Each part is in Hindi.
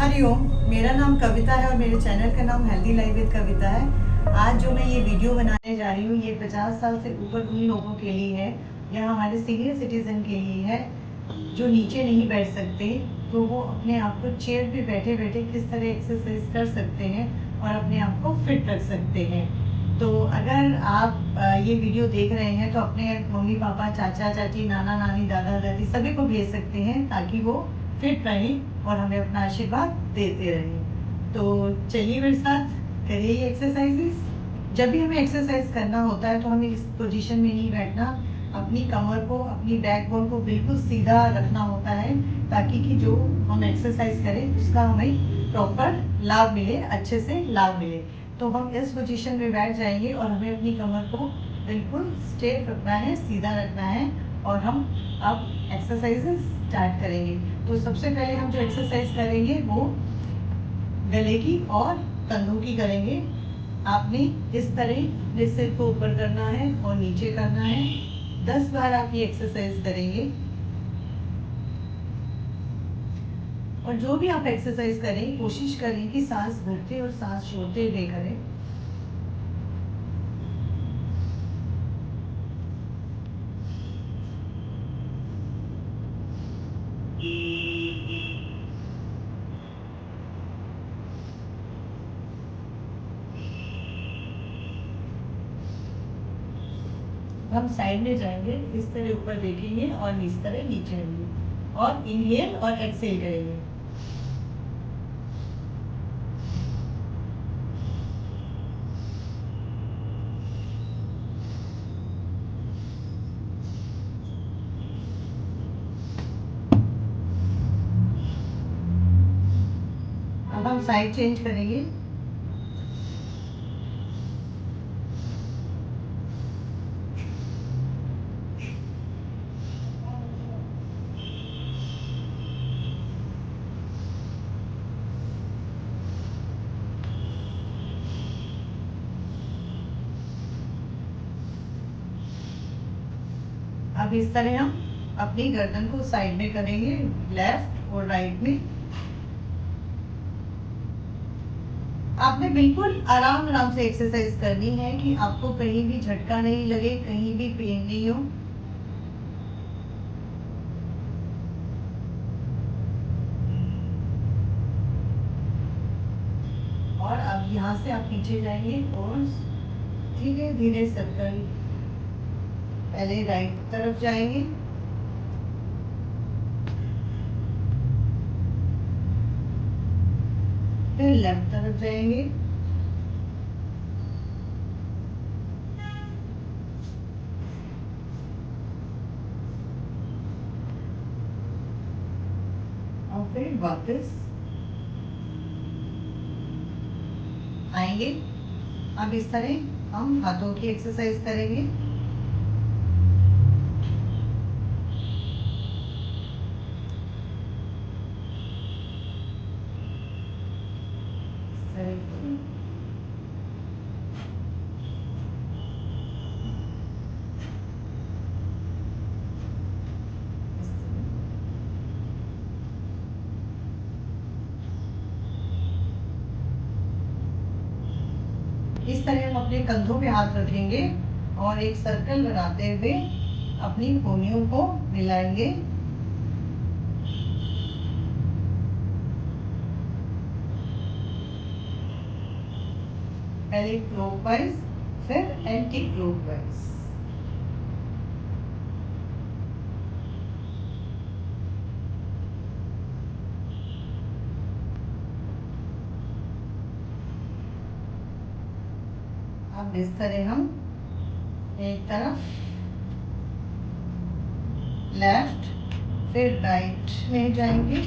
हरिओम। मेरा नाम कविता है और मेरे चैनल का नाम हेल्दी लाइफ विद कविता है। आज जो मैं ये वीडियो बनाने जा रही हूँ ये 50 साल से ऊपर उन लोगों के लिए है या हमारे सीनियर सिटीजन के लिए है जो नीचे नहीं बैठ सकते, तो वो अपने आप को चेयर पे बैठे बैठे किस तरह एक्सरसाइज कर सकते हैं और अपने आप को फिट रख सकते हैं। तो अगर आप ये वीडियो देख रहे हैं तो अपने मम्मी पापा, चाचा चाची, नाना नानी, दादा दादी सभी को भेज सकते हैं ताकि वो फिट रहें और हमें अपना आशीर्वाद देते रहें। तो चलिए मेरे साथ करिए ये एक्सरसाइजेस। जब भी हमें एक्सरसाइज करना होता है तो हमें इस पोजीशन में नहीं बैठना, अपनी कमर को, अपनी बैकबोन को बिल्कुल सीधा रखना होता है ताकि कि जो हम एक्सरसाइज करें उसका हमें प्रॉपर लाभ मिले, अच्छे से लाभ मिले। तो हम इस पोजीशन में बैठ जाएंगे और हमें अपनी कमर को बिल्कुल स्ट्रेट रखना है, सीधा रखना है और हम अब एक्सरसाइजेस स्टार्ट करेंगे। तो सबसे पहले हम जो एक्सरसाइज करेंगे वो गले की और कंधों की करेंगे। आपने इस तरह अपने सिर को ऊपर करना है और नीचे करना है। 10 बार आप ये एक्सरसाइज करेंगे और जो भी आप एक्सरसाइज करें कोशिश करें कि सांस भरते और सांस छोड़ते हुए करें। हम साइड में जाएंगे, इस तरह ऊपर देखेंगे और इस तरह नीचे आएंगे और इनहेल और एक्सहेल करेंगे। अब हम साइड चेंज करेंगे। अब इस तरह हम अपनी गर्दन को साइड में करेंगे, लेफ्ट और राइट में। आपने बिल्कुल आराम आराम से एक्सरसाइज करनी है कि आपको कहीं भी झटका नहीं लगे, कहीं भी पेन नहीं हो। और अब यहाँ से आप पीछे जाएंगे और धीरे धीरे सर्कल, पहले राइट तरफ जाएंगे, फिर लेफ्ट तरफ जाएंगे, और फिर वापस आएंगे। अब इस तरह हम हाथों की एक्सरसाइज करेंगे। इस तरह से। इस तरह हम अपने कंधों पे हाथ रखेंगे और एक सर्कल बनाते हुए अपनी कोहनियों को मिलाएंगे। पहले क्लॉकवाइज फिर एंटी क्लॉकवाइज। अब इस तरह हम एक तरफ लेफ्ट फिर राइट में जाएंगे।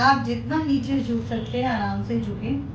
आप जितना नीचे झुक सकते हैं आराम से झुकें।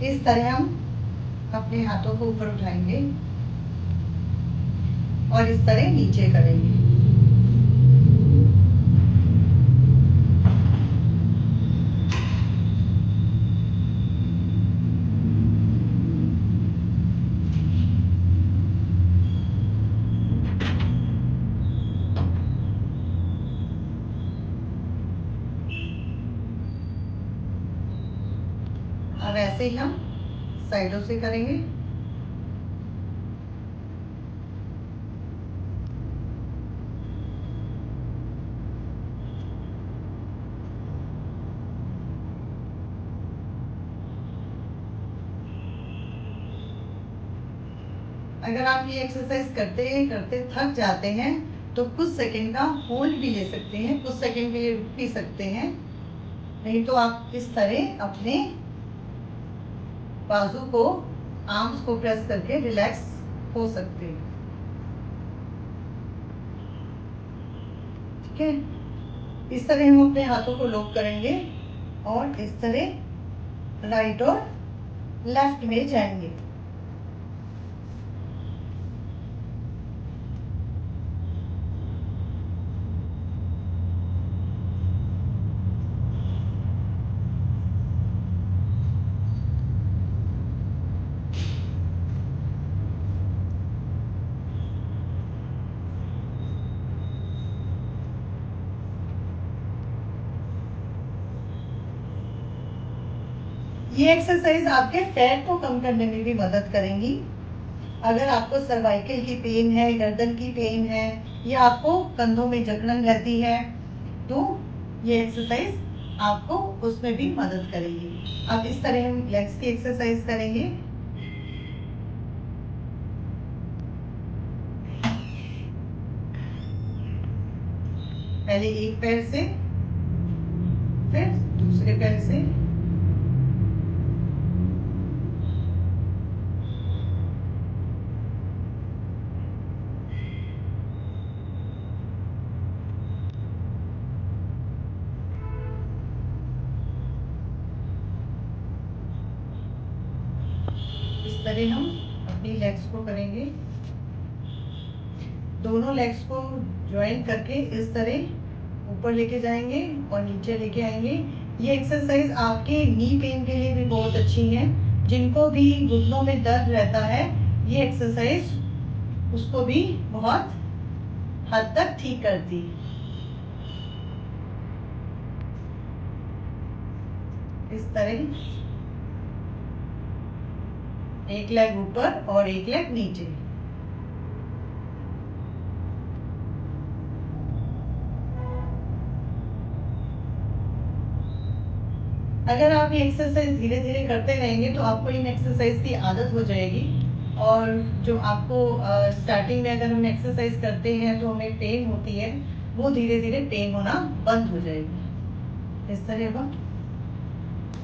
इस तरह हम अपने हाथों को ऊपर उठाएंगे और इस तरह नीचे करेंगे। अब ऐसे ही हम साइडों से करेंगे। अगर आप ये एक्सरसाइज करते करते थक जाते हैं तो कुछ सेकंड का होल्ड भी ले सकते हैं, कुछ सेकंड के लिए रुक भी सकते हैं। नहीं तो आप इस तरह अपने बाजू को, आर्म्स को प्रेस करके रिलैक्स हो सकते हैं। ठीक है, इस तरह हम अपने हाथों को लॉक करेंगे और इस तरह राइट और लेफ्ट में जाएंगे। ये एक्सरसाइज आपके फैट को कम करने में भी मदद करेंगी। अगर आपको सर्वाइकल की पेन है, गर्दन की पेन है, या आपको कंधों में जकड़न रहती है, तो ये एक्सरसाइज आपको उसमें भी मदद करेगी। अब इस तरह हम लेग्स की एक्सरसाइज करेंगे। पहले एक पैर से, फिर दूसरे पैर से, इस तरह हम अपनी लेग्स को करेंगे। दोनों लेग्स को ज्वाइन करके इस तरह ऊपर लेके जाएंगे और नीचे लेके आएंगे। ये एक्सरसाइज आपके नी पेन के लिए भी बहुत अच्छी है। जिनको भी घुटनों में दर्द रहता है, ये एक्सरसाइज उसको भी बहुत हद तक ठीक करती है। इस तरह एक लेग ऊपर और एक लेग नीचे। अगर आप ये एक्सरसाइज धीरे धीरे करते रहेंगे तो आपको इन एक्सरसाइज की आदत हो जाएगी। और जो आपको स्टार्टिंग में अगर हम एक्सरसाइज करते हैं तो हमें पेन होती है, वो धीरे धीरे पेन होना बंद हो जाएगी। इस तरह हम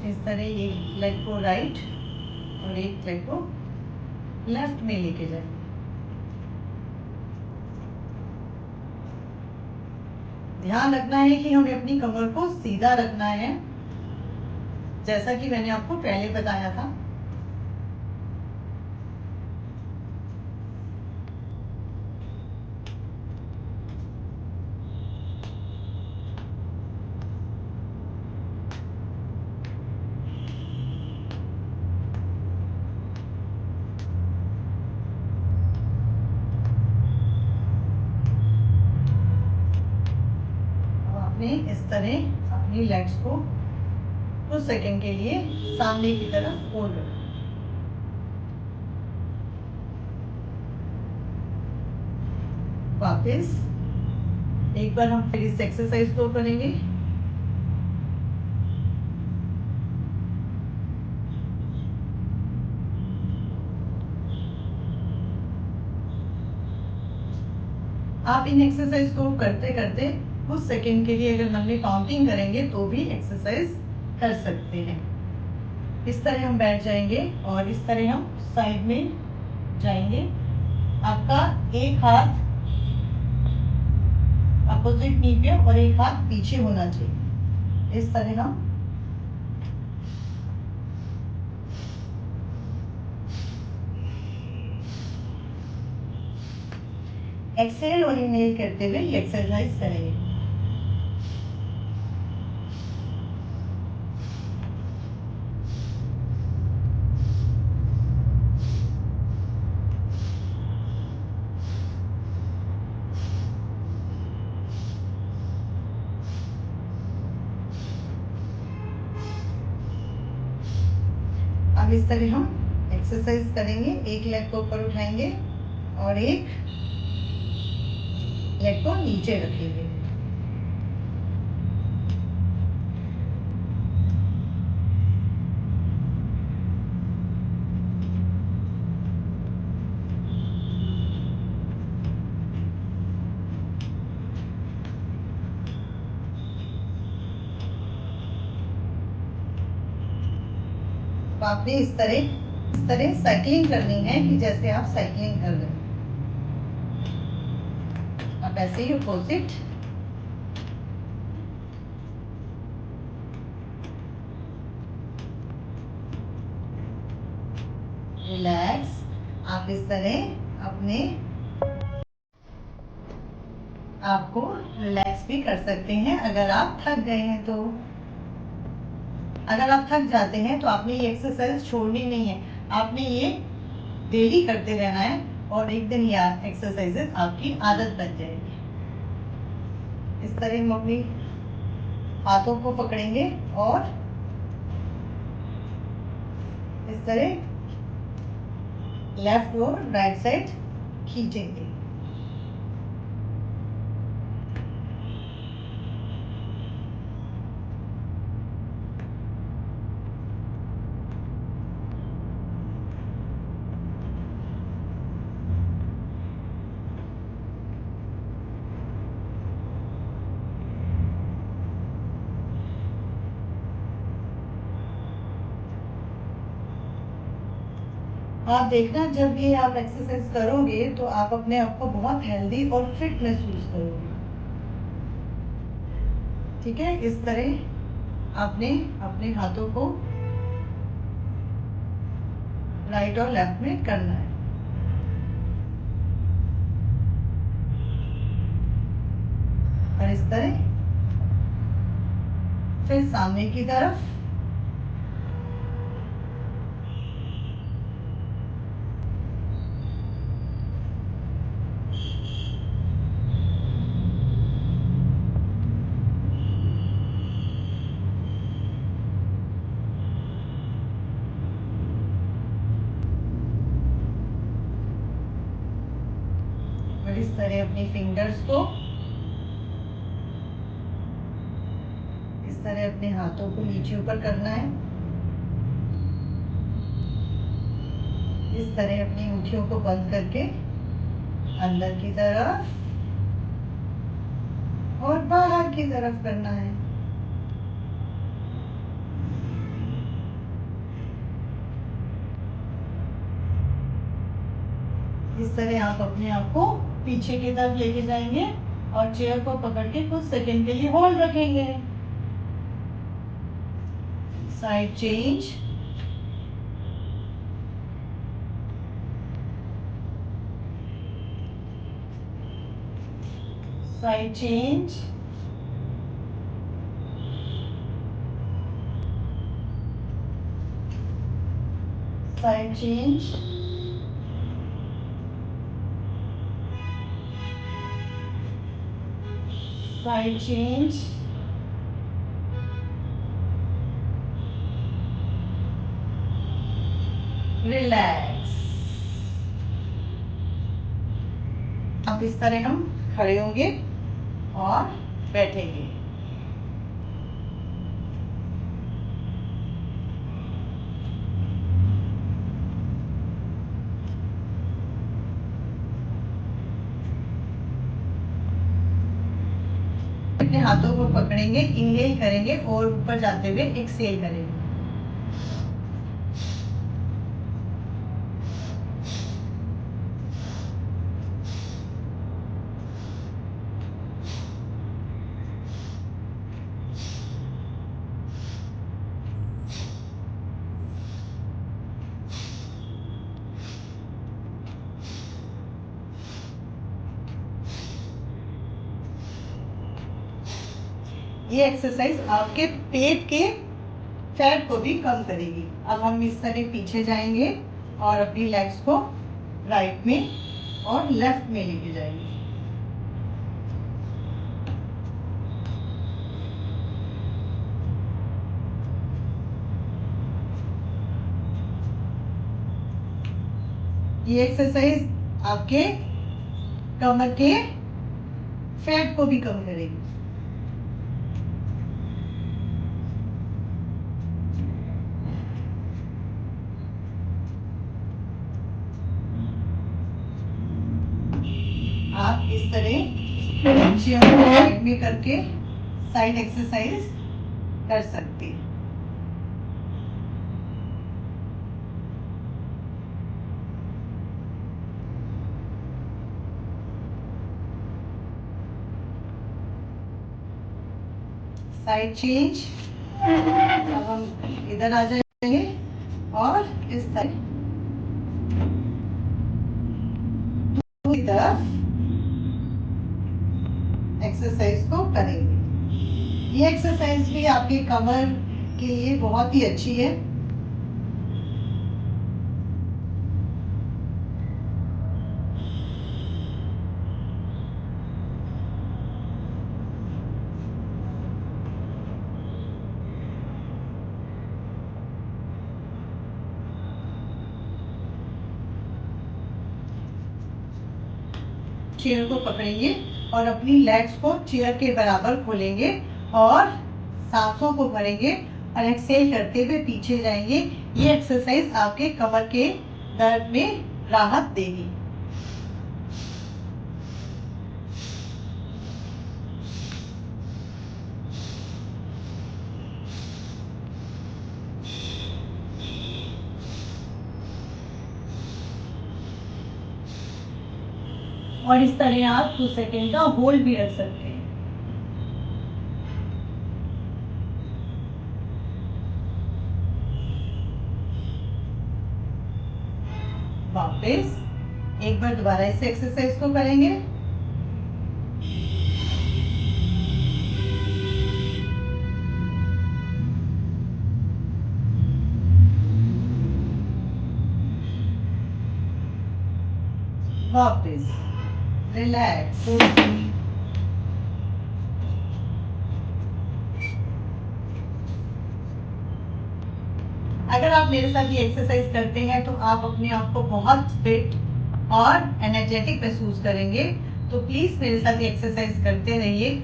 इस तरह एक लेग को राइट और एक लेग को लेफ्ट में लेके जाएंगे। ध्यान रखना है कि हमें अपनी कमर को सीधा रखना है, जैसा कि मैंने आपको पहले बताया था। इस तरह अपनी लेग्स को कुछ सेकंड के लिए सामने की तरफ फोल्ड करें। वापस एक बार हम फिर इस एक्सरसाइज को करेंगे। आप इन एक्सरसाइज को करते करते कुछ सेकंड के लिए अगर मन में काउंटिंग करेंगे तो भी एक्सरसाइज कर सकते हैं। इस तरह हम बैठ जाएंगे और इस तरह हम साइड में जाएंगे। आपका एक हाथ अपोजिट नी पे और एक हाथ पीछे होना चाहिए। इस तरह हम एक्सेल और इनहेल करते हुए ये एक्सरसाइज करेंगे। अब इस तरह हम एक्सरसाइज करेंगे। एक लेग को ऊपर उठाएंगे और एक लेग को नीचे रखेंगे। तो आपने इस तरह साइकिलिंग करनी है कि जैसे आप साइकिलिंग कर रहे हैं। अब ऐसे ही अपोजिट। रिलैक्स। आप इस तरह अपने आपको रिलैक्स भी कर सकते हैं अगर आप थक गए हैं तो। अगर आप थक जाते हैं तो आपने ये एक्सरसाइज छोड़नी नहीं है, आपने ये डेली करते रहना है और एक दिन ये एक्सरसाइजेस आपकी आदत बन जाएगी। इस तरह हम अपनी हाथों को पकड़ेंगे और इस तरह लेफ्ट और राइट साइड खींचेंगे। आप देखना जब ये आप एक्सरसाइज करोगे तो आप अपने आप को बहुत हेल्दी और फिट महसूस करोगे। ठीक है, इस तरह आपने अपने हाथों को राइट और लेफ्ट में करना है। और इस तरह फिर सामने की तरफ। और इस तरह अपनी फिंगर्स को इस तरह अपने हाथों को नीचे ऊपर करना है। इस तरह अपनी मुट्ठियों को बंद करके अंदर की तरफ और बाहर की तरफ करना है। इस तरह आप अपने आप को पीछे की तरफ लेके जाएंगे और चेयर को पकड़ के कुछ सेकंड के लिए होल्ड रखेंगे। Side change. Side change. Side change. Side change. Relax. अब इस तरह हम खड़े होंगे और बैठेंगे। अपने हाथों को पकड़ेंगे, इनहेल करेंगे और ऊपर जाते हुए एक्सहेल करेंगे। ये एक्सरसाइज आपके पेट के फैट को भी कम करेगी। अब हम इस तरह पीछे जाएंगे और अपनी लेग्स को राइट में और लेफ्ट में लेके जाएंगे। ये एक्सरसाइज आपके कमर के फैट को भी कम करेगी। आप इस तरह चेयर को साइड में करके साइड एक्सरसाइज कर सकते हैं। Side change. अब हम इधर आ जाएंगे और इस तरह दूसरी तरफ एक्सरसाइज को करेंगे। ये एक्सरसाइज भी आपके कमर के लिए बहुत ही अच्छी है। चेयर को पकड़ेंगे और अपनी लेग्स को चेयर के बराबर खोलेंगे और सांसों को भरेंगे और एक्सहेल करते हुए पीछे जाएंगे। ये एक्सरसाइज आपके कमर के दर्द में राहत देगी। और इस तरह आप 2 सेकेंड का होल्ड भी रख सकते हैं। वापस एक बार दोबारा इस एक्सरसाइज को करेंगे। वापस रिलैक्स। अगर आप मेरे साथ ये एक्सरसाइज करते हैं तो आप अपने आप को बहुत फिट और एनर्जेटिक महसूस करेंगे। तो प्लीज़ मेरे साथ ये एक्सरसाइज करते रहिए।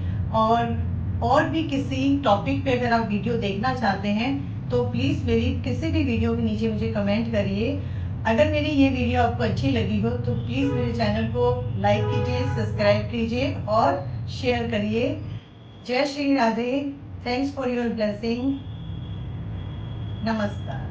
और भी किसी टॉपिक पे अगर आप वीडियो देखना चाहते हैं तो प्लीज़ मेरी किसी भी वीडियो के नीचे मुझे कमेंट करिए। अगर मेरी ये वीडियो आपको अच्छी लगी हो तो प्लीज़ मेरे चैनल को लाइक कीजिए, सब्सक्राइब कीजिए और शेयर करिए। जय Shri Radhe. Thanks for your blessing. नमस्कार।